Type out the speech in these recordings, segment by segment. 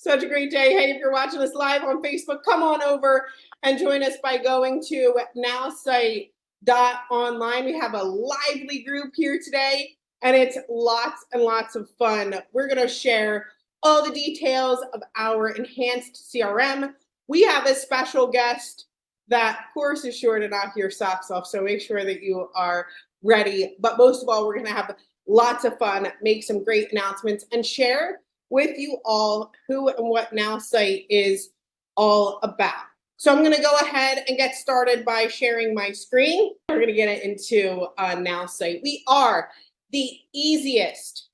Such a great day. Hey, if you're watching us live on Facebook, come on over and join us by going to Nowsite.online. We have a lively group here today, and it's lots and lots of fun. We're going to share all the details of our enhanced CRM. We have a special guest that, of course, is sure to knock your socks off, so make sure that you are ready. But most of all, we're going to have lots of fun, make some great announcements, and share with you all who and what Nowsite is all about. So I'm going to go ahead and get started by sharing my screen. We're going to get it into Nowsite. We are the easiest,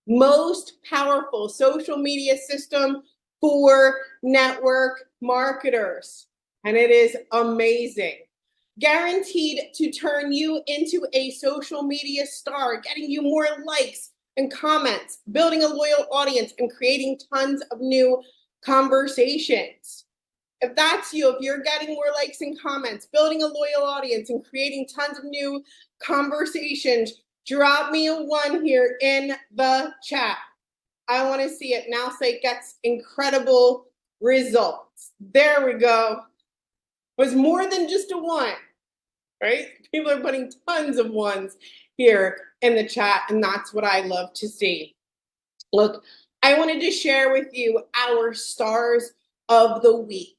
most powerful social media system for network marketers, and it is amazing. Guaranteed to turn you into a social media star, getting you more likes and comments, building a loyal audience, and creating tons of new conversations. If that's you, if you're getting more likes and comments, building a loyal audience, and creating tons of new conversations, drop me a 1 here in the chat. I want to see it. Nowsite gets incredible results. There we go. It was more than just a 1, right? People are putting tons of 1s here in the chat, and that's what I love to see. Look, I wanted to share with you our stars of the week.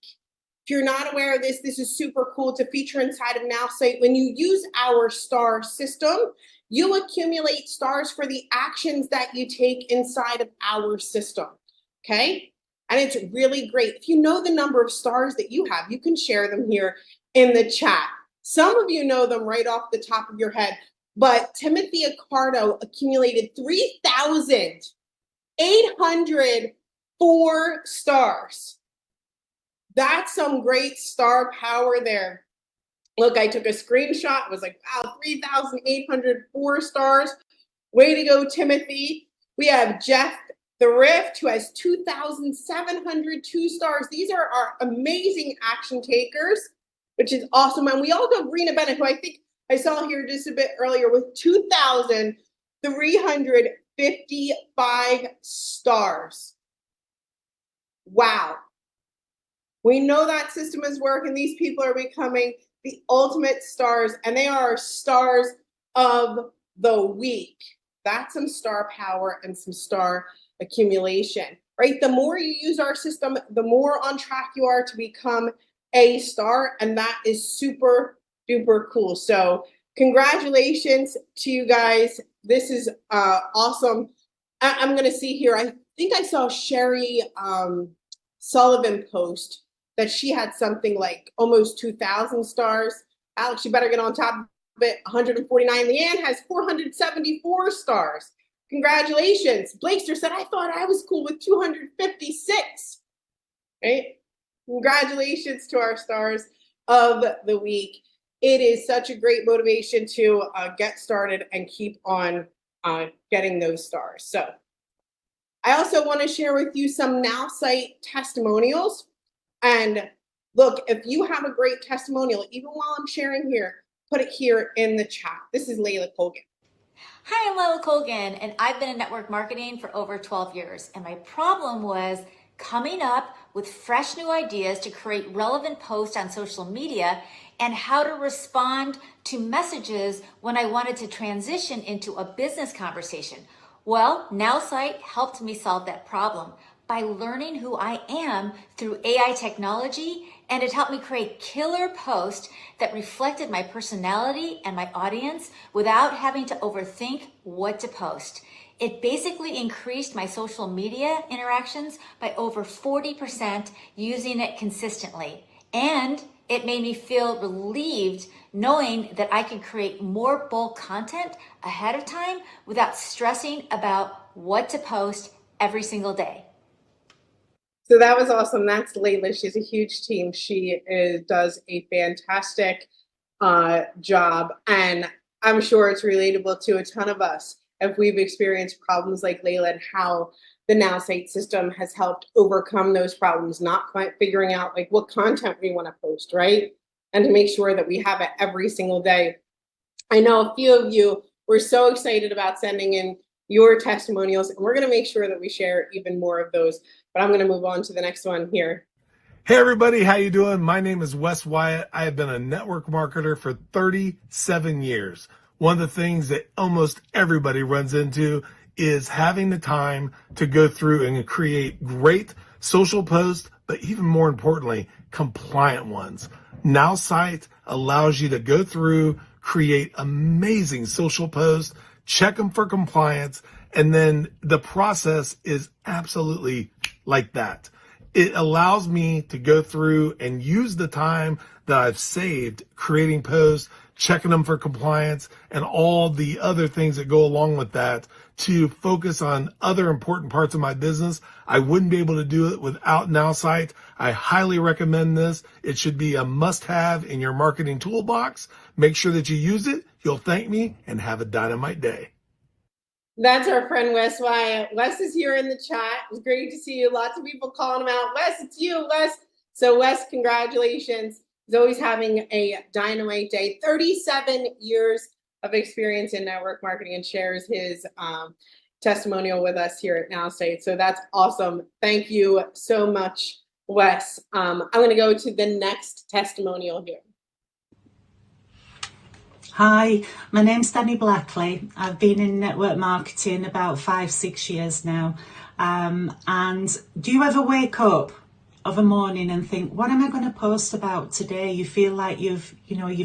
If you're not aware of this, this is super cool to feature inside of Nowsite. When you use our star system, you accumulate stars for the actions that you take inside of our system, okay? And it's really great. If you know the number of stars that you have, you can share them here in the chat. Some of you know them right off the top of your head, but Timothy Accardo accumulated 3,804 stars. That's some great star power there. Look, I took a screenshot. It was like, wow, 3,804 stars. Way to go, Timothy. We have Jeff the Rift, who has 2,702 stars. These are our amazing action takers, which is awesome. And we also have Rena Bennett, who I think I saw here just a bit earlier, with 2,355 stars. Wow. We know that system is working. These people are becoming the ultimate stars, and they are stars of the week. That's some star power and some star accumulation, right? The more you use our system, the more on track you are to become a star, and that is super duper cool. So congratulations to you guys. This is awesome. I'm going to see here. I think I saw Sherry Sullivan post that she had something like almost 2,000 stars. Alex, you better get on top of it. 149. Leanne has 474 stars. Congratulations. Blakester said, I thought I was cool with 256. Right? Congratulations to our stars of the week. It is such a great motivation to get started and keep on getting those stars. So I also want to share with you some Nowsite testimonials. And look, if you have a great testimonial, even while I'm sharing here, put it here in the chat. This is Layla Colgan. Hi, I'm Layla Colgan, and I've been in network marketing for over 12 years. And my problem was coming up with fresh new ideas to create relevant posts on social media and how to respond to messages when I wanted to transition into a business conversation. Well, Nowsite helped me solve that problem by learning who I am through AI technology, and it helped me create killer posts that reflected my personality and my audience without having to overthink what to post. It basically increased my social media interactions by over 40% using it consistently. And it made me feel relieved knowing that I could create more bulk content ahead of time without stressing about what to post every single day. So that was awesome. That's Layla. She's a huge team. She does a fantastic job. And I'm sure it's relatable to a ton of us if we've experienced problems like Layla, and how the Nowsite system has helped overcome those problems, not quite figuring out like what content we want to post, right? And to make sure that we have it every single day. I know a few of you were so excited about sending in your testimonials, and we're going to make sure that we share even more of those. But I'm going to move on to the next one here. Hey everybody, how you doing? My name is Wes Wyatt. I have been a network marketer for 37 years. One of the things that almost everybody runs into is having the time to go through and create great social posts, but even more importantly, compliant ones. Nowsite allows you to go through, create amazing social posts, check them for compliance, and then the process is absolutely like that. It allows me to go through and use the time that I've saved creating posts, checking them for compliance, and all the other things that go along with that to focus on other important parts of my business. I wouldn't be able to do it without Nowsite. I highly recommend this. It should be a must-have in your marketing toolbox. Make sure that you use it. You'll thank me, and have a dynamite day. That's our friend Wes Wyatt. Wes is here in the chat. It was great to see you. Lots of people calling him out. Wes, it's you, Wes. So Wes, congratulations. He's always having a dynamite day. 37 years of experience in network marketing, and shares his testimonial with us here at Nowsite. So that's awesome. Thank you so much, Wes. I'm going to go to the next testimonial here. Hi, my name's Danny Blackley. I've been in network marketing about 5-6 years now. And do you ever wake up of a morning and think, what am I going to post about today? You feel like you've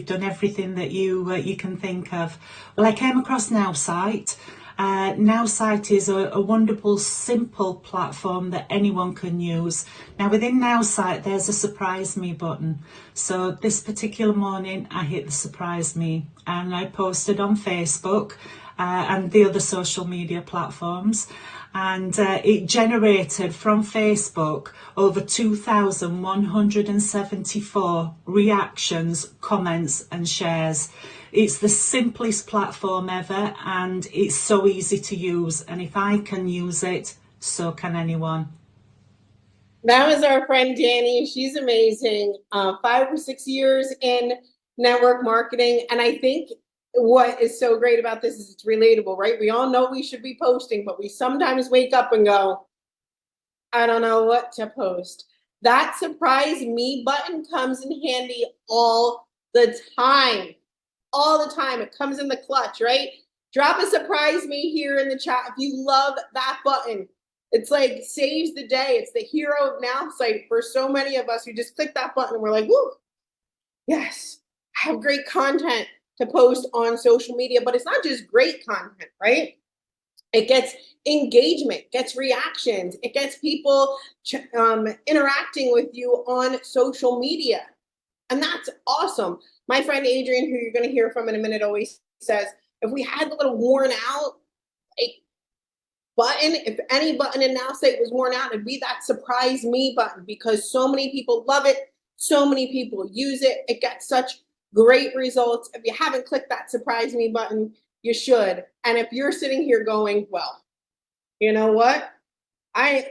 done everything that you can think of. Well, I came across Nowsite. Nowsite is a wonderful, simple platform that anyone can use. Now within Nowsite, there's a surprise me button. So this particular morning, I hit the surprise me and I posted on Facebook and the other social media platforms. And it generated from Facebook over 2,174 reactions, comments and shares. It's the simplest platform ever, and it's so easy to use. And if I can use it, so can anyone. That was our friend Danny. She's amazing. 5 or 6 years in network marketing. And I think what is so great about this is it's relatable, right? We all know we should be posting, but we sometimes wake up and go, I don't know what to post. That surprise me button comes in handy all the time. All the time. It comes in the clutch, right? Drop a surprise me here in the chat if you love that button. It's like saves the day. It's the hero of Nowsite for so many of us who just click that button and we're like, woo, yes, I have great content to post on social media. But it's not just great content, right? It gets engagement, gets reactions, it gets people interacting with you on social media. And that's awesome. My friend Adrian, who you're going to hear from in a minute, always says, if we had the little worn out button, if any button in Nowsite was worn out, it'd be that surprise me button, because so many people love it. So many people use it. It gets such great results. If you haven't clicked that surprise me button, you should. And if you're sitting here going, well, you know what? I'm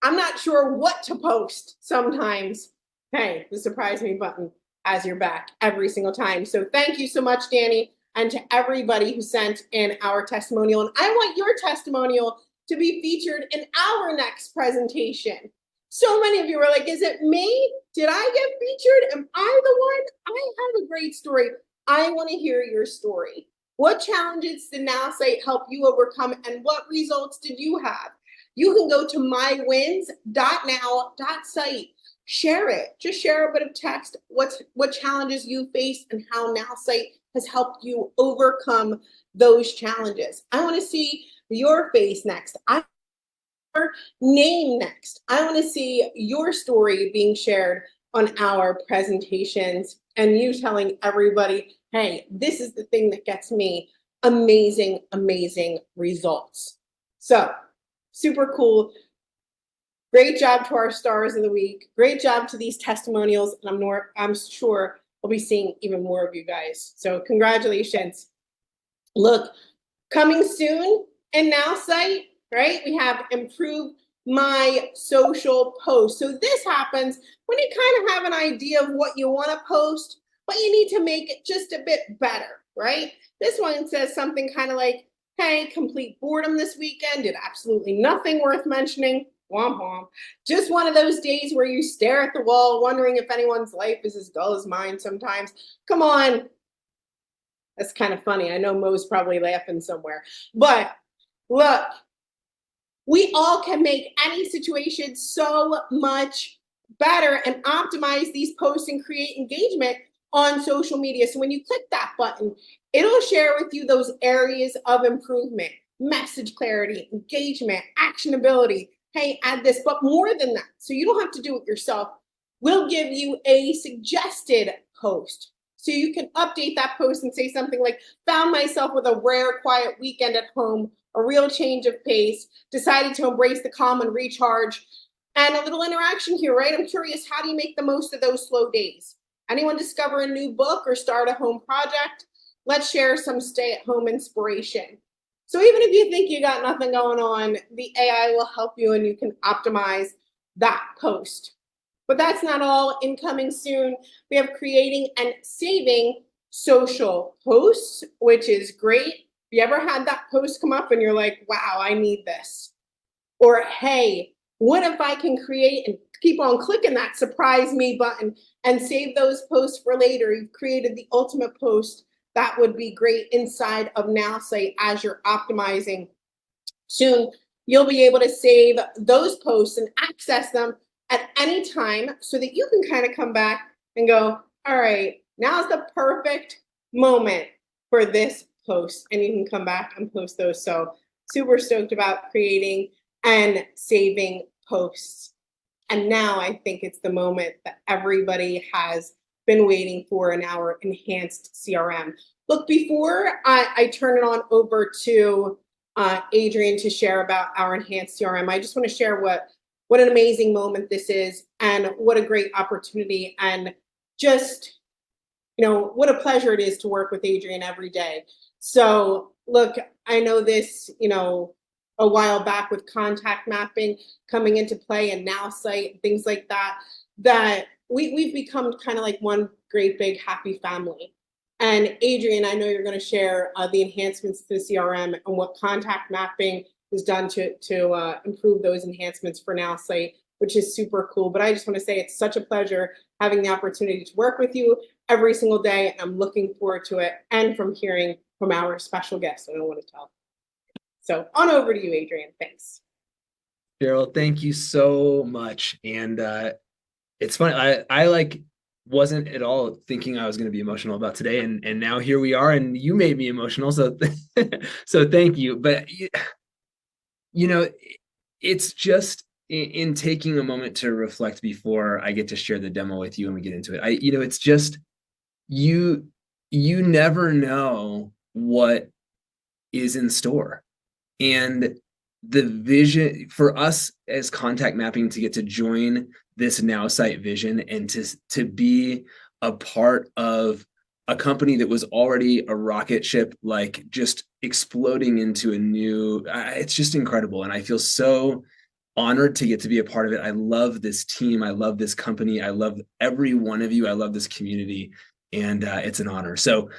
not sure what to post sometimes. Hey, the surprise me button has your back every single time. So thank you so much, Danny, and to everybody who sent in our testimonial. And I want your testimonial to be featured in our next presentation. So many of you were like, is it me? Did I get featured? Am I the one? I have a great story. I want to hear your story. What challenges did Nowsite help you overcome, and what results did you have? You can go to mywins.now.site. Share it. Just share a bit of text. What challenges you face and how Nowsite has helped you overcome those challenges. I want to see your face next. I want your name next. I want to see your story being shared on our presentations, and you telling everybody, hey, this is the thing that gets me amazing, amazing results. So super cool. Great job to our stars of the week. Great job to these testimonials. And I'm sure we'll be seeing even more of you guys. So congratulations. Look, coming soon in Nowsite, right? We have improved my social post. So this happens when you kind of have an idea of what you want to post, but you need to make it just a bit better, right? This one says something kind of like, Hey, complete boredom this weekend, did absolutely nothing worth mentioning. Womp womp. Just one of those days where you stare at the wall, wondering if anyone's life is as dull as mine sometimes. Come on. That's kind of funny. I know Mo's probably laughing somewhere. But look, we all can make any situation so much better and optimize these posts and create engagement on social media. So when you click that button, it'll share with you those areas of improvement: message clarity, engagement, actionability. Hey, add this, but more than that. So you don't have to do it yourself. We'll give you a suggested post. So you can update that post and say something like, found myself with a rare quiet weekend at home, a real change of pace, decided to embrace the calm and recharge, and a little interaction here, right? I'm curious, how do you make the most of those slow days? Anyone discover a new book or start a home project? Let's share some stay-at-home inspiration. So even if you think you got nothing going on, the AI will help you and you can optimize that post. But that's not all. Incoming soon, we have creating and saving social posts, which is great. You ever had that post come up and you're like, wow, I need this? Or, hey, what if I can create, and keep on clicking that surprise me button and save those posts for later? You've created the ultimate post. That would be great inside of Nowsite as you're optimizing. Soon, you'll be able to save those posts and access them at any time so that you can kind of come back and go, all right, now's the perfect moment for this post. And you can come back and post those. So super stoked about creating and saving posts. And now I think it's the moment that everybody has been waiting for in our enhanced CRM. Look, before I turn it on over to Adrian to share about our enhanced CRM, I just want to share what an amazing moment this is and what a great opportunity, and just, what a pleasure it is to work with Adrian every day. So look, I know this, a while back with contact mapping coming into play and Nowsite, things like that, that we've become kind of like one great big happy family. And Adrian, I know you're going to share the enhancements to the CRM and what contact mapping has done to improve those enhancements for Nowsite, which is super cool. But I just want to say it's such a pleasure having the opportunity to work with you every single day, and I'm looking forward to it and from hearing from our special guests. I don't want to tell. So on over to you, Adrian. Thanks. Cheryl, thank you so much. And it's funny, I wasn't at all thinking I was going to be emotional about today, and now here we are, and you made me emotional. So so thank you. But it's just in taking a moment to reflect before I get to share the demo with you and we get into it. It's just you never know what is in store. And the vision for us as contact mapping to get to join this Nowsite vision and to be a part of a company that was already a rocket ship, like just exploding into a new, it's just incredible. And I feel so honored to get to be a part of it. I love this team. I love this company. I love every one of you. I love this community, and it's an honor. So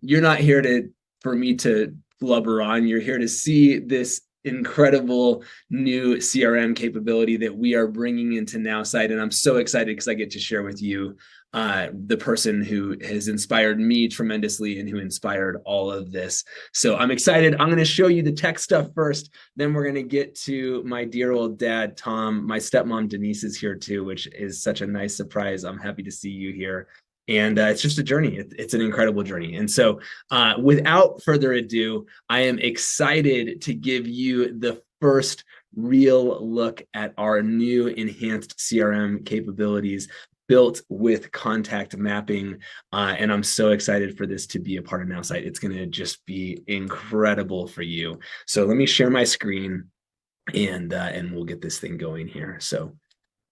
you're not here for me to blubber on. You're here to see this incredible new CRM capability that we are bringing into Nowsite. And I'm so excited because I get to share with you the person who has inspired me tremendously and who inspired all of this. So I'm excited. I'm going to show you the tech stuff first. Then we're going to get to my dear old dad, Tom. My stepmom, Denise, is here too, which is such a nice surprise. I'm happy to see you here. And it's just a journey. It's an incredible journey. And so without further ado, I am excited to give you the first real look at our new enhanced CRM capabilities built with contact mapping. And I'm so excited for this to be a part of Nowsite. It's going to just be incredible for you. So let me share my screen and we'll get this thing going here. So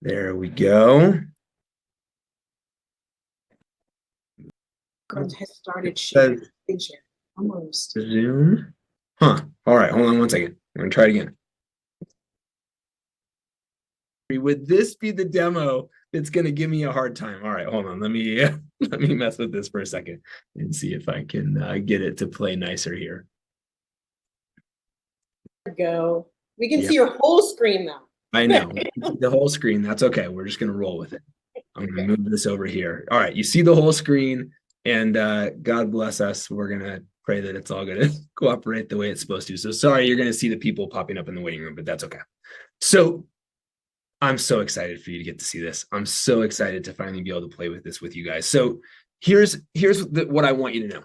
there we go. Has started sharing. Almost. Zoom. Huh. All right. Hold on one second. I'm going to try it again. Would this be the demo that's going to give me a hard time? All right. Hold on. Let me mess with this for a second and see if I can get it to play nicer here. go. We can Yeah. see your whole screen though. I know. The whole screen. That's okay. We're just going to roll with it. I'm going to move this over here. All right. You see the whole screen, and God bless us. We're going to pray that it's all going to cooperate the way it's supposed to. So sorry, you're going to see the people popping up in the waiting room, but that's okay. So I'm so excited for you to get to see this. I'm so excited to finally be able to play with this with you guys. So here's what I want you to know.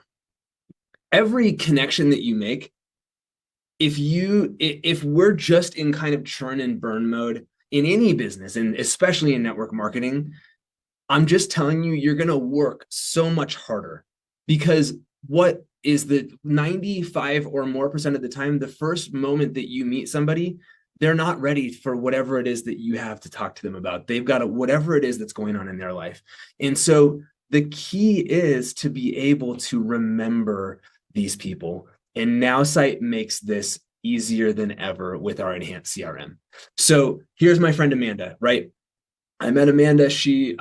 Every connection that you make, if we're just in kind of churn and burn mode in any business, and especially in network marketing, I'm just telling you, you're going to work so much harder, because what is the 95 or more % of the time, the first moment that you meet somebody, they're not ready for whatever it is that you have to talk to them about. They've got whatever it is that's going on in their life. And so the key is to be able to remember these people. And Nowsite makes this easier than ever with our enhanced CRM. So here's my friend Amanda, right? I met Amanda. She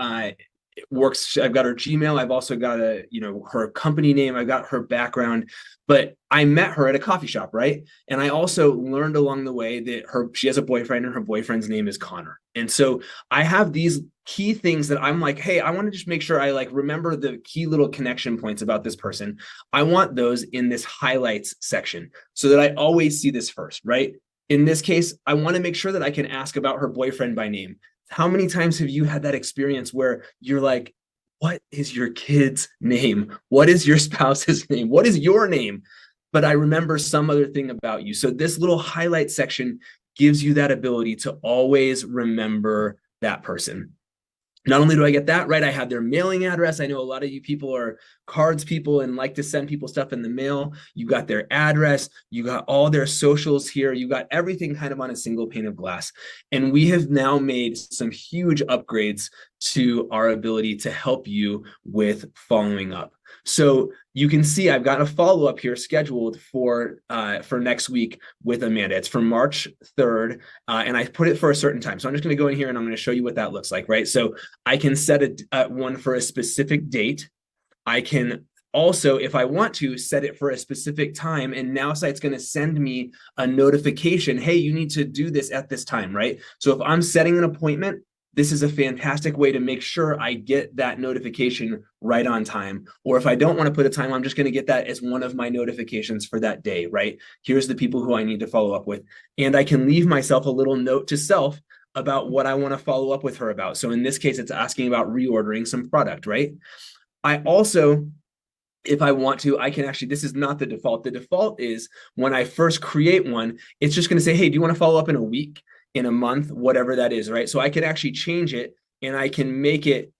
works. I've got her Gmail. I've also got her company name. I've got her background. But I met her at a coffee shop, right? And I also learned along the way that she has a boyfriend, and her boyfriend's name is Connor. And so I have these key things that I'm like, hey, I want to just make sure I remember the key little connection points about this person. I want those in this highlights section so that I always see this first, right? In this case, I want to make sure that I can ask about her boyfriend by name. How many times have you had that experience where you're like, what is your kid's name? What is your spouse's name? What is your name? But I remember some other thing about you. So this little highlight section gives you that ability to always remember that person. Not only do I get that right, I have their mailing address. I know a lot of you people are cards people and like to send people stuff in the mail. You got their address, you got all their socials here, you got everything kind of on a single pane of glass. And we have now made some huge upgrades to our ability to help you with following up. So you can see I've got a follow-up here scheduled for next week with Amanda. It's for March 3rd, and I put it for a certain time. So I'm just going to go in here and I'm going to show you what that looks like, right? So I can set one for a specific date. I can also, if I want to, set it for a specific time, and Nowsite's going to send me a notification, hey, you need to do this at this time, right? So if I'm setting an appointment, this is a fantastic way to make sure I get that notification right on time. Or if I don't want to put a time, I'm just going to get that as one of my notifications for that day, right? Here's the people who I need to follow up with. And I can leave myself a little note to self about what I want to follow up with her about. So in this case, it's asking about reordering some product, right? I also, if I want to, I can actually, this is not the default. The default is when I first create one, it's just going to say, hey, do you want to follow up in a week, in a month, whatever that is, right? So I can actually change it, and I can make it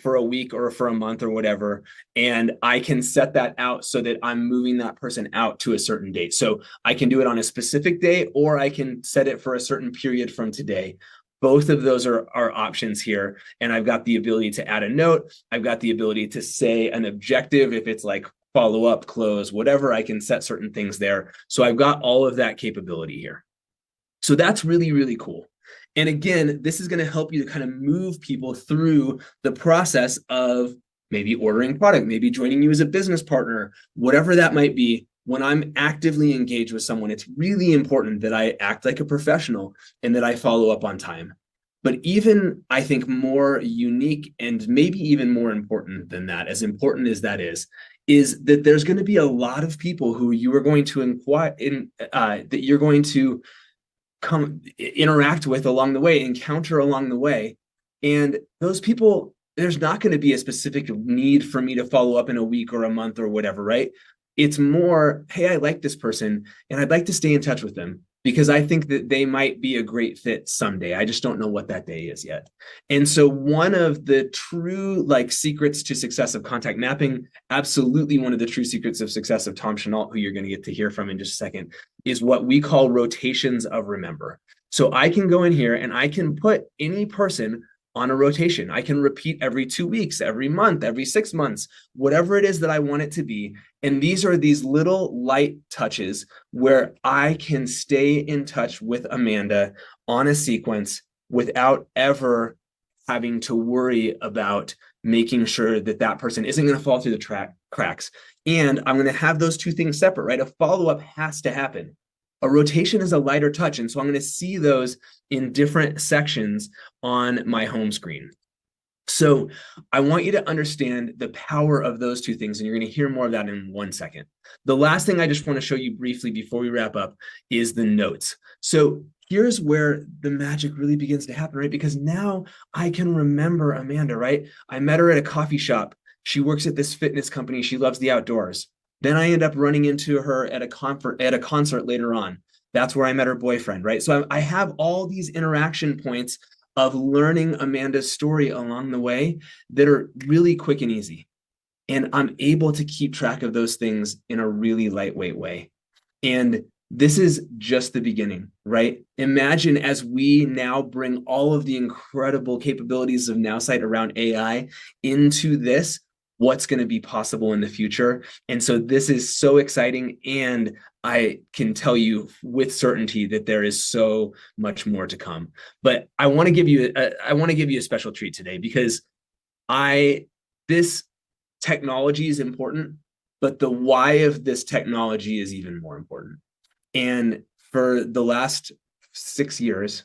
for a week or for a month or whatever. And I can set that out so that I'm moving that person out to a certain date. So I can do it on a specific day, or I can set it for a certain period from today. Both of those are options here. And I've got the ability to add a note. I've got the ability to say an objective. If it's like follow up, close, whatever, I can set certain things there. So I've got all of that capability here. So that's really, really cool. And again, this is going to help you to kind of move people through the process of maybe ordering product, maybe joining you as a business partner, whatever that might be. When I'm actively engaged with someone, it's really important that I act like a professional and that I follow up on time. But even, I think, more unique and maybe even more important than that, as important as that is that there's going to be a lot of people who you are going to inquire in, that you're going to interact with along the way, encounter along the way. And those people, there's not going to be a specific need for me to follow up in a week or a month or whatever, right? It's more, hey, I like this person and I'd like to stay in touch with them because I think that they might be a great fit someday. I just don't know what that day is yet. And so one of the true secrets to success of contact mapping, absolutely one of the true secrets of success of Tom Chenault, who you're going to get to hear from in just a second, is what we call rotations of remember. So I can go in here and I can put any person on a rotation. I can repeat every 2 weeks, every month, every 6 months, whatever it is that I want it to be. And these are these little light touches where I can stay in touch with Amanda on a sequence without ever having to worry about making sure that that person isn't going to fall through the cracks. And I'm going to have those two things separate, right? A follow-up has to happen. A rotation is a lighter touch. And so I'm going to see those in different sections on my home screen. So I want you to understand the power of those two things, and you're going to hear more of that in 1 second. The last thing I just want to show you briefly before we wrap up is the notes. So here's where the magic really begins to happen, right? Because now I can remember Amanda, right? I met her at a coffee shop. She works at this fitness company. She loves the outdoors. Then I end up running into her at a concert later on. That's where I met her boyfriend, right? So I have all these interaction points of learning Amanda's story along the way that are really quick and easy. And I'm able to keep track of those things in a really lightweight way. And this is just the beginning, right? Imagine as we now bring all of the incredible capabilities of Nowsite around AI into this, what's going to be possible in the future. And so this is so exciting. And I can tell you with certainty that there is so much more to come. But I want to give you a special treat today, because this technology is important, but the why of this technology is even more important. And for the last 6 years,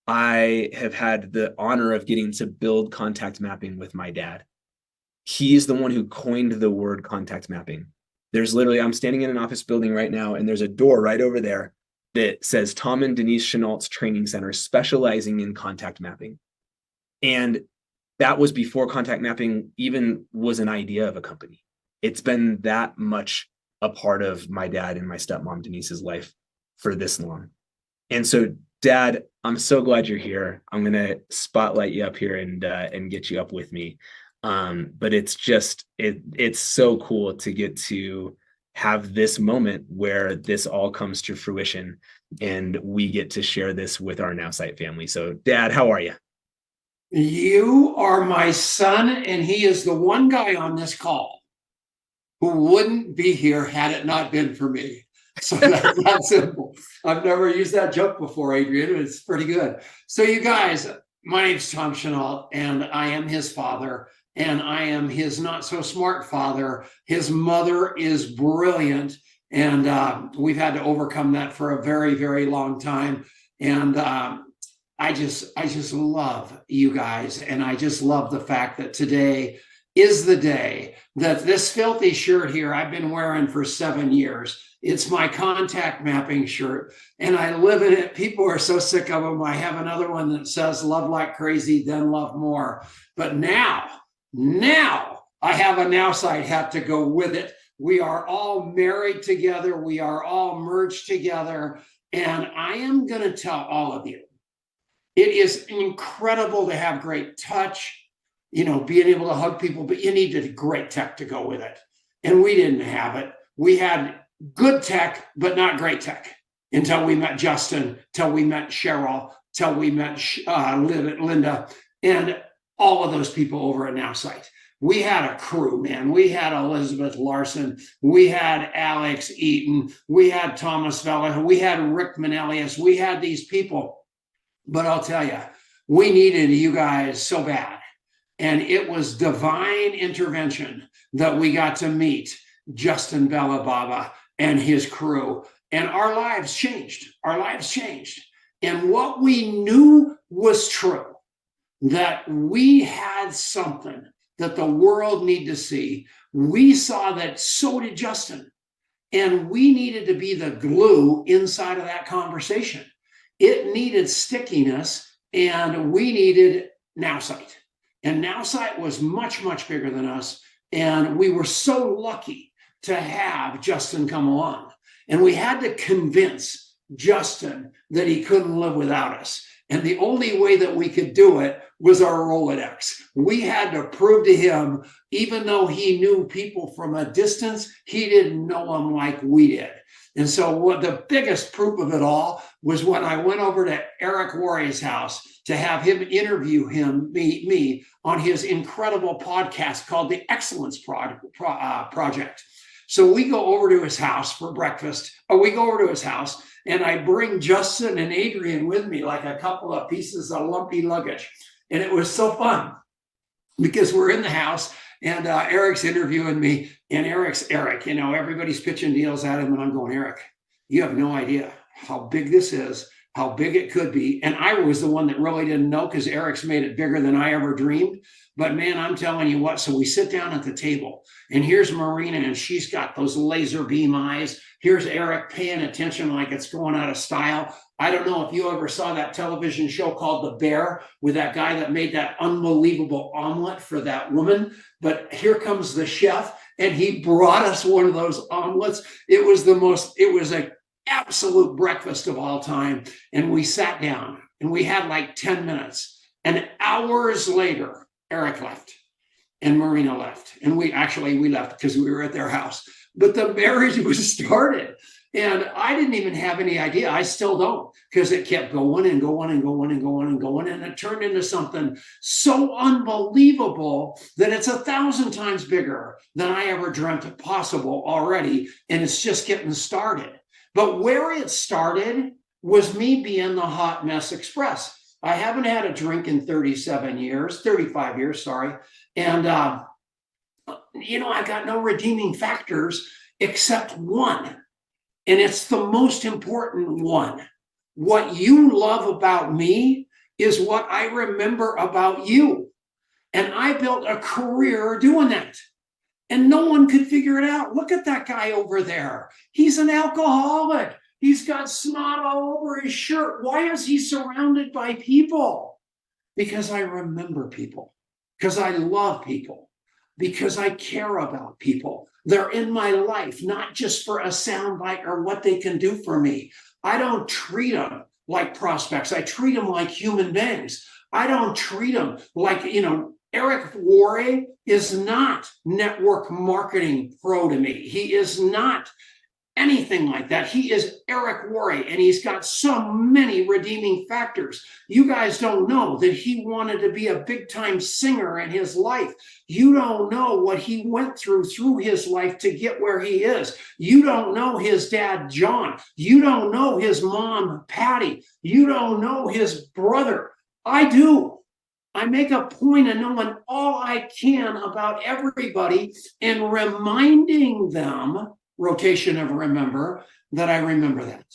I have had the honor of getting to build contact mapping with my dad. He's the one who coined the word contact mapping. There's literally, I'm standing in an office building right now, and there's a door right over there that says Tom and Denise Chenault's Training Center, specializing in contact mapping. And that was before contact mapping even was an idea of a company. It's been that much a part of my dad and my stepmom Denise's life for this long. And so, Dad, I'm so glad you're here. I'm going to spotlight you up here and get you up with me. But it's just, it's so cool to get to have this moment where this all comes to fruition and we get to share this with our Nowsite family. So Dad, how are you? You are my son, and he is the one guy on this call who wouldn't be here had it not been for me. So that's that simple. I've never used that joke before, Adrian. It's pretty good. So you guys, my name's Tom Chenault, and I am his father, and I am his not so smart father. His mother is brilliant, and we've had to overcome that for a very, very long time. And I just love you guys, and I just love the fact that today is the day that this filthy shirt here I've been wearing for 7 years. It's my contact mapping shirt, and I live in it. People are so sick of them. I have another one that says love like crazy, then love more. But now I have a Nowsite hat to go with it. We are all married together. We are all merged together. And I am going to tell all of you, it is incredible to have great touch, being able to hug people, but you needed great tech to go with it. And we didn't have it. We had good tech, but not great tech until we met Justin, till we met Cheryl, till we met Linda, and all of those people over at Nowsite. We had a crew, man. We had Elizabeth Larson. We had Alex Eaton. We had Thomas Vella. We had Rick Manelius. We had these people. But I'll tell you, we needed you guys so bad. And it was divine intervention that we got to meet Justin Baba and his crew. And our lives changed. Our lives changed. And what we knew was true, that we had something that the world needed to see. We saw that, so did Justin. And we needed to be the glue inside of that conversation. It needed stickiness, and we needed Nowsite. And Nowsite was much, much bigger than us. And we were so lucky to have Justin come along. And we had to convince Justin that he couldn't live without us. And the only way that we could do it was our Rolodex. We had to prove to him, even though he knew people from a distance, he didn't know them like we did. And so what the biggest proof of it all was when I went over to Eric Worre's house to have him interview me on his incredible podcast called The Excellence Project. So we go over to his house for breakfast, and I bring Justin and Adrian with me, like a couple of pieces of lumpy luggage. And it was so fun because we're in the house, and Eric's interviewing me, and Eric's Eric. Everybody's pitching deals at him, and I'm going, Eric, you have no idea how big this is, how big it could be. And I was the one that really didn't know because Eric's made it bigger than I ever dreamed. But man, I'm telling you what, so we sit down at the table and here's Marina and she's got those laser beam eyes. Here's Eric paying attention like it's going out of style. I don't know if you ever saw that television show called The Bear with that guy that made that unbelievable omelet for that woman. But here comes the chef and he brought us one of those omelets. It was an absolute breakfast of all time. And we sat down and we had like 10 minutes. And hours later, Eric left and Marina left. And we left because we were at their house. But the marriage was started. And I didn't even have any idea. I still don't, because it kept going and going and going and going and going. And it turned into something so unbelievable that it's 1,000 times bigger than I ever dreamt possible already. And it's just getting started. But where it started was me being the hot mess express. I haven't had a drink in 35 years, sorry. And, I got no redeeming factors except one. And it's the most important one. What you love about me is what I remember about you. And I built a career doing that. And no one could figure it out. Look at that guy over there. He's an alcoholic. He's got snot all over his shirt. Why is he surrounded by people? Because I remember people. Because I love people. Because I care about people. They're in my life, not just for a soundbite or what they can do for me. I don't treat them like prospects. I treat them like human beings. I don't treat them like, Eric Worre is not network marketing pro to me. He is not anything like that. He is Eric Worre, and he's got so many redeeming factors. You guys don't know that he wanted to be a big-time singer in his life. You don't know what he went through his life to get where he is. You don't know his dad, John. You don't know his mom, Patty. You don't know his brother. I do. I make a point of knowing all I can about everybody and reminding them, rotation of remember, that I remember that.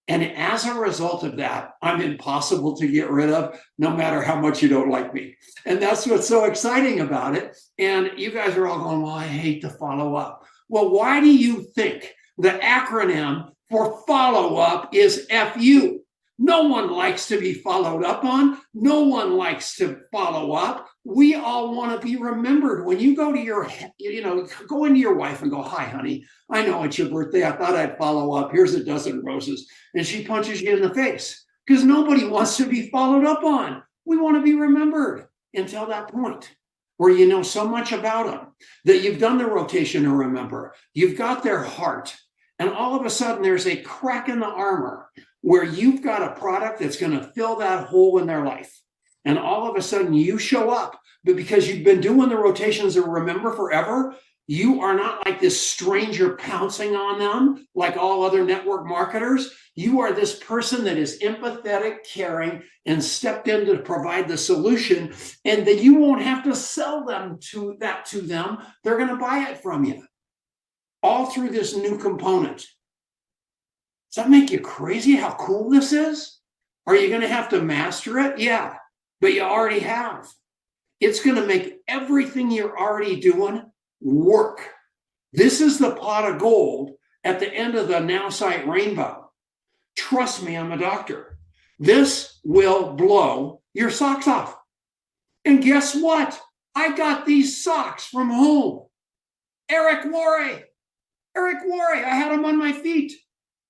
And as a result of that, I'm impossible to get rid of, no matter how much you don't like me. And that's what's so exciting about it. And you guys are all going, well, I hate to follow up. Well, why do you think the acronym for follow up is FU? No one likes to be followed up on. No one likes to follow up. We all want to be remembered. When you go to go into your wife and go, hi, honey, I know it's your birthday. I thought I'd follow up. Here's a dozen roses. And she punches you in the face because nobody wants to be followed up on. We want to be remembered until that point where you know so much about them that you've done the rotation to remember. You've got their heart. And all of a sudden, there's a crack in the armor where you've got a product that's going to fill that hole in their life. And all of a sudden you show up, but because you've been doing the rotations of remember forever, you are not like this stranger pouncing on them like all other network marketers. You are this person that is empathetic, caring, and stepped in to provide the solution, and that you won't have to sell them to them. They're going to buy it from you. All through this new component. Does that make you crazy how cool this is? Are you going to have to master it? Yeah, but you already have. It's going to make everything you're already doing work. This is the pot of gold at the end of the Nowsite rainbow. Trust me, I'm a doctor. This will blow your socks off. And guess what? I got these socks from home. Eric Worre, I had them on my feet.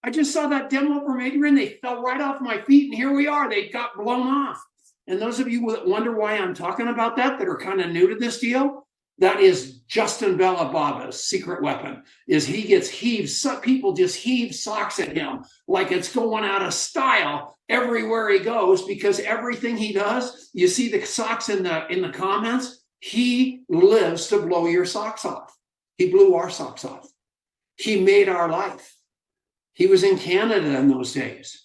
I just saw that demo from Adrian. They fell right off my feet, and here we are. They got blown off. And those of you that wonder why I'm talking about that are kind of new to this deal, that is Justin Balababa's secret weapon, is people just heave socks at him like it's going out of style everywhere he goes, because everything he does, you see the socks in the comments, he lives to blow your socks off. He blew our socks off. He made our life. He was in Canada in those days.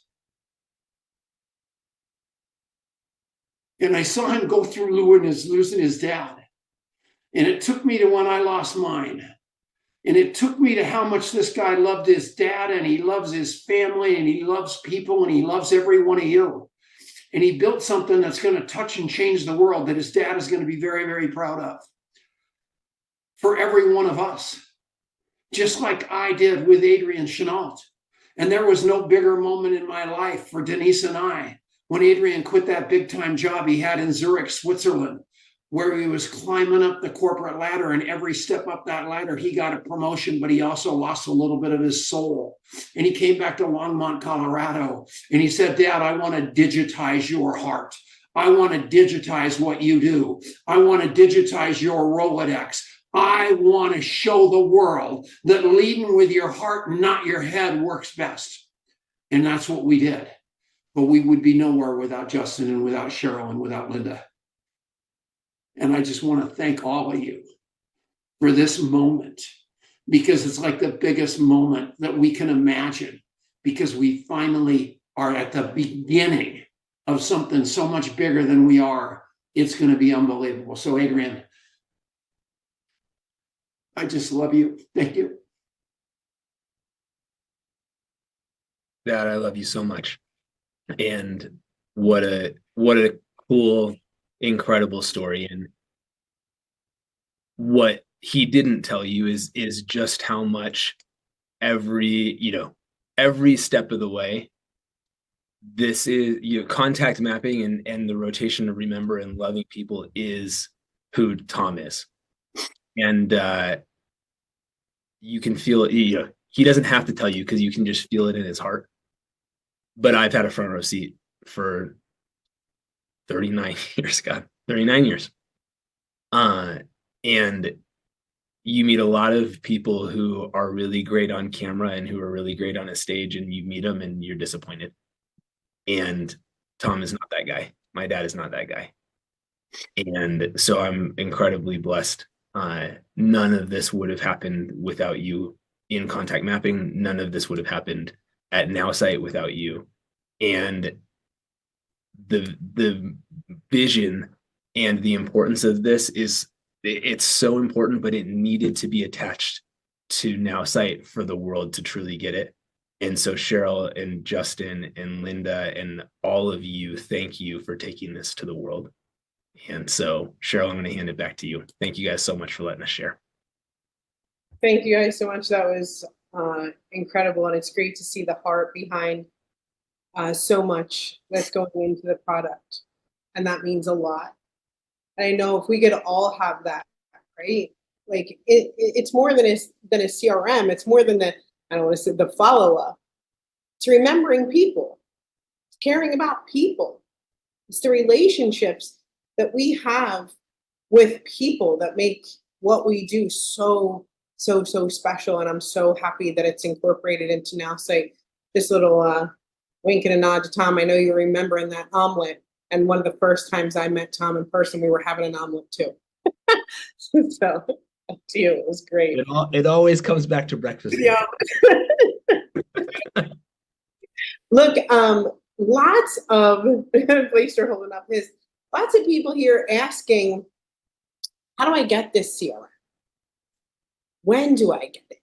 And I saw him go through losing his dad. And it took me to when I lost mine. And it took me to how much this guy loved his dad, and he loves his family, and he loves people, and he loves every one of you. And he built something that's going to touch and change the world that his dad is going to be very, very proud of for every one of us, just like I did with Adrian Chenault. And there was no bigger moment in my life for Denise and I when Adrian quit that big time job he had in Zurich, Switzerland, where he was climbing up the corporate ladder, and every step up that ladder, he got a promotion, but he also lost a little bit of his soul. And he came back to Longmont, Colorado, and he said, Dad, I want to digitize your heart. I want to digitize what you do. I want to digitize your Rolodex. I want to show the world that leading with your heart, not your head, works best. And that's what we did. But we would be nowhere without Justin and without Cheryl and without Linda. And I just want to thank all of you for this moment, because it's like the biggest moment that we can imagine, because we finally are at the beginning of something so much bigger than we are. It's going to be unbelievable. So Adrian, I just love you. Thank you. Dad, I love you so much. And what a cool, incredible story. And what he didn't tell you is just how much every step of the way, this is, contact mapping and the rotation of remember and loving people is who Tom is. And you can feel it. He doesn't have to tell you, because you can just feel it in his heart. But I've had a front row seat for 39 years, God, 39 years. And you meet a lot of people who are really great on camera and who are really great on a stage, and you meet them and you're disappointed. And Tom is not that guy. My dad is not that guy. And so I'm incredibly blessed. None of this would have happened without you in contact mapping. None of this would have happened at Nowsite without you. And the vision and the importance of this it's so important, but it needed to be attached to Nowsite for the world to truly get it. And so Cheryl and Justin and Linda and all of you, thank you for taking this to the world. And so Cheryl, I'm going to hand it back to you. Thank you guys so much for letting us share. Thank you guys so much. That was incredible. And it's great to see the heart behind so much that's going into the product. And that means a lot. And I know if we could all have that, right? Like it's more than a CRM. It's more than I don't want to say the follow-up. It's remembering people. It's caring about people. It's the relationships that we have with people that make what we do so special. And I'm so happy that it's incorporated into Nowsite. This little wink and a nod to Tom. I know you're remembering that omelet. And one of the first times I met Tom in person, we were having an omelet too. So up to you. It was great. It always comes back to breakfast. Yeah. Look, lots of Blaster holding up his. Lots of people here asking, how do I get this CRM? When do I get it?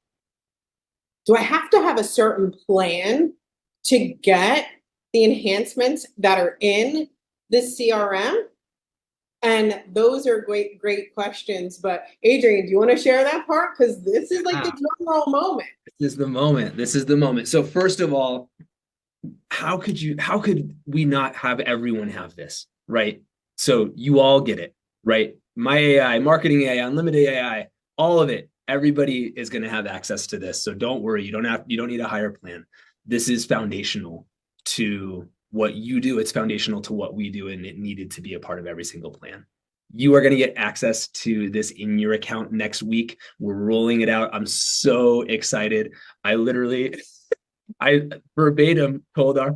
Do I have to have a certain plan to get the enhancements that are in this CRM? And those are great questions. But Adrian, do you want to share that part? Because this is like the drum roll moment. This is the moment. This is the moment. So first of all, how could we not have everyone have this, right? So you all get it, right? My AI, marketing AI, unlimited AI, all of it. Everybody is going to have access to this. So don't worry. You don't need a higher plan. This is foundational to what you do. It's foundational to what we do, and it needed to be a part of every single plan. You are going to get access to this in your account next week. We're rolling it out. I'm so excited. I verbatim told our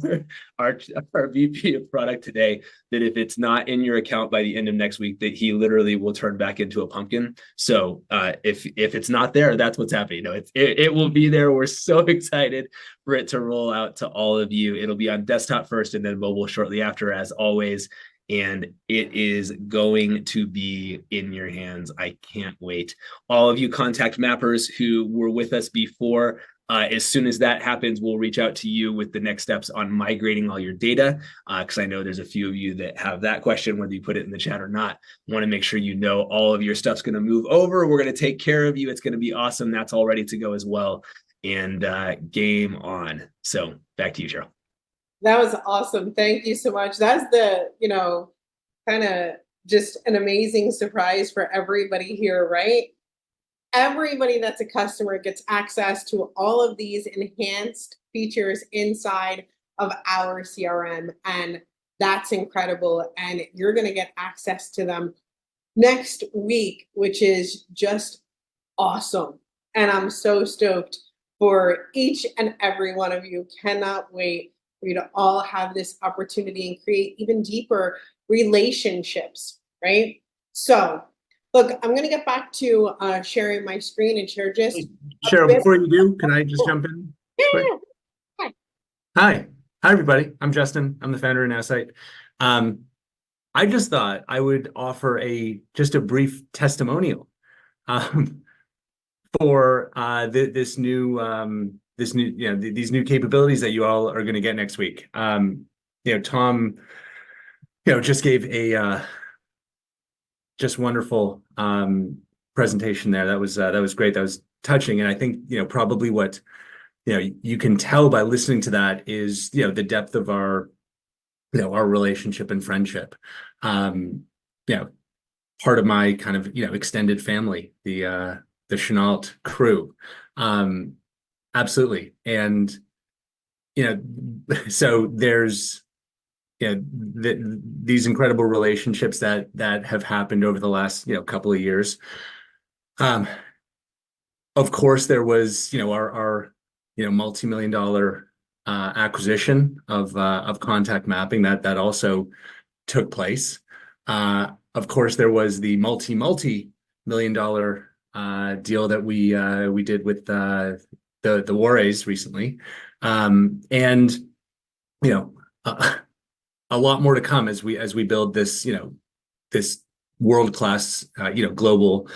VP of product today that if it's not in your account by the end of next week, that he literally will turn back into a pumpkin. So if it's not there, that's what's happening. It will be there. We're so excited for it to roll out to all of you. It'll be on desktop first and then mobile shortly after, as always. and it is going to be in your hands. I can't wait. All of you contact mappers who were with us before, as soon as that happens, we'll reach out to you with the next steps on migrating all your data, because I know there's a few of you that have that question, whether you put it in the chat or not. Want to make sure you know all of your stuff's going to move over. We're going to take care of you. It's going to be awesome. That's all ready to go as well. And game on. So back to you, Cheryl. That was awesome. Thank you so much. That's the, kind of just an amazing surprise for everybody here, right? Everybody that's a customer gets access to all of these enhanced features inside of our CRM. And that's incredible. And you're going to get access to them next week, which is just awesome. And I'm so stoked for each and every one of you. Cannot wait for you to all have this opportunity and create even deeper relationships, right? So, look, I'm going to get back to sharing my screen and share just Cheryl, before you do, can I just jump in? Quick? Yeah. Hi, everybody. I'm Justin. I'm the founder of Nowsite. I just thought I would offer just a brief testimonial for these new capabilities that you all are going to get next week. Tom, just gave a just wonderful presentation there. That was great. That was touching, and I think probably what you can tell by listening to that is the depth of our our relationship and friendship. Part of my kind of extended family, the Chenault crew, absolutely. And so there's these incredible relationships that have happened over the last couple of years. Of course, there was our multi-million-dollar acquisition of contact mapping that also took place. Of course, there was the multi-million-dollar deal that we did with the Juarez recently, and a lot more to come as we build this this world-class global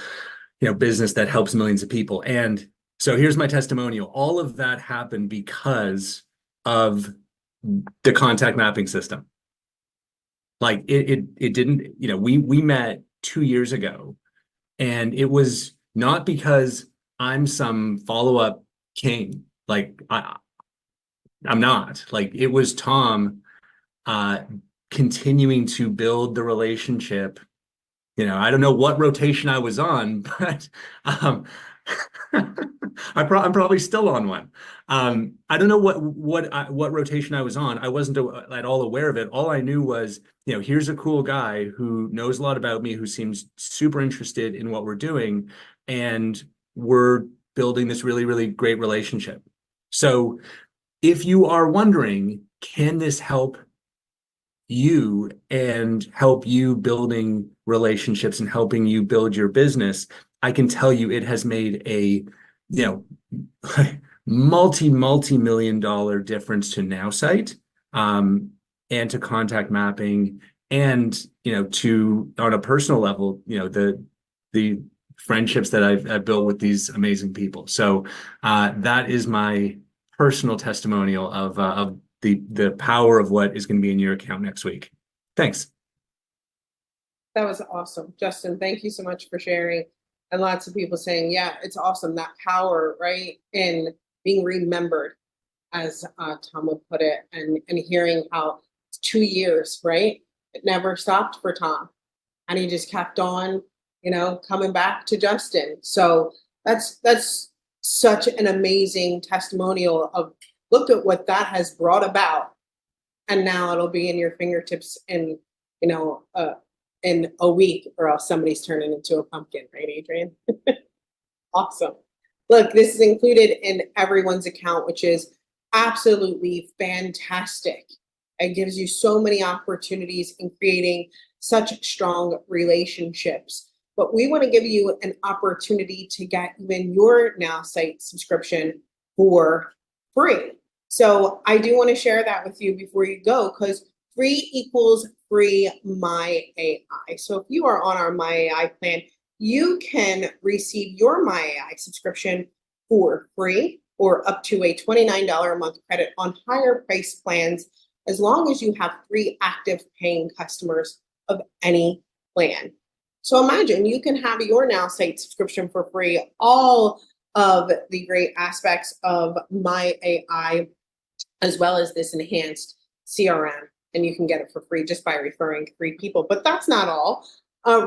business that helps millions of people. And so here's my testimonial. All of that happened because of the contact mapping system. Like it didn't, we met 2 years ago, and it was not because I'm some follow-up king. Like I'm not. Like, it was Tom continuing to build the relationship. I don't know what rotation I was on, but I'm probably still on one. I don't know what rotation I was on. I wasn't at all aware of it. All I knew was, here's a cool guy who knows a lot about me, who seems super interested in what we're doing, and we're building this really, really great relationship. So if you are wondering, can this help you and help you building relationships and helping you build your business, I can tell you it has made a multi-million-dollar difference to Nowsite, and to contact mapping, and to, on a personal level, the friendships that I've built with these amazing people. So that is my personal testimonial of the power of what is going to be in your account next week. Thanks. That was awesome. Justin, thank you so much for sharing. And lots of people saying, yeah, it's awesome. That power, right, in being remembered, as Tom would put it, and hearing how it's 2 years, right? It never stopped for Tom. And he just kept on, coming back to Justin. So that's such an amazing testimonial of, look at what that has brought about. And now it'll be in your fingertips in a week, or else somebody's turning into a pumpkin, right, Adrian? Awesome. Look, this is included in everyone's account, which is absolutely fantastic. It gives you so many opportunities in creating such strong relationships. But we want to give you an opportunity to get even your Nowsite subscription for free. So I do want to share that with you before you go, because free equals free My AI. So if you are on our My AI plan, you can receive your My AI subscription for free or up to a $29 a month credit on higher price plans, as long as you have 3 active paying customers of any plan. So imagine you can have your Nowsite subscription for free, all of the great aspects of My AI, as well as this enhanced CRM, and you can get it for free just by referring 3 people. But that's not all.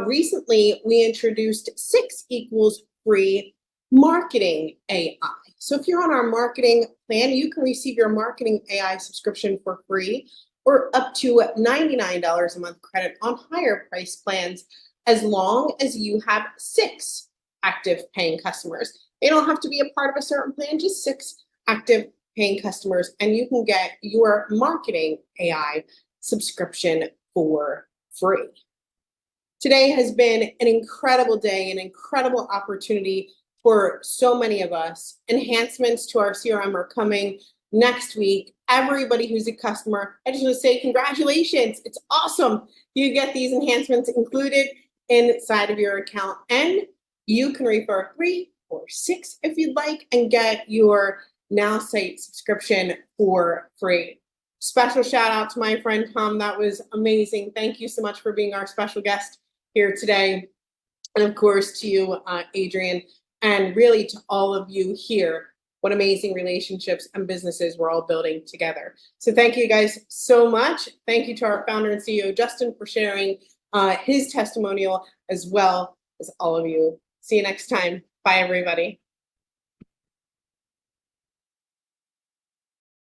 Recently, we introduced 6 equals free marketing AI. So if you're on our marketing plan, you can receive your marketing AI subscription for free or up to $99 a month credit on higher price plans, as long as you have 6 active paying customers. They don't have to be a part of a certain plan, just 6 active paying customers, and you can get your marketing AI subscription for free. Today has been an incredible day, an incredible opportunity for so many of us. Enhancements to our CRM are coming next week. Everybody who's a customer, I just want to say congratulations. It's awesome. You get these enhancements included inside of your account, and you can refer 3 or 6 if you'd like and get your Nowsite subscription for free. Special shout out to my friend Tom. That was amazing. Thank you so much for being our special guest here today. And of course to you, Adrian, and really to all of you here. What amazing relationships and businesses we're all building together. So thank you guys so much. Thank you to our founder and CEO, Justin, for sharing his testimonial, as well as all of you. See you next time. Bye, everybody.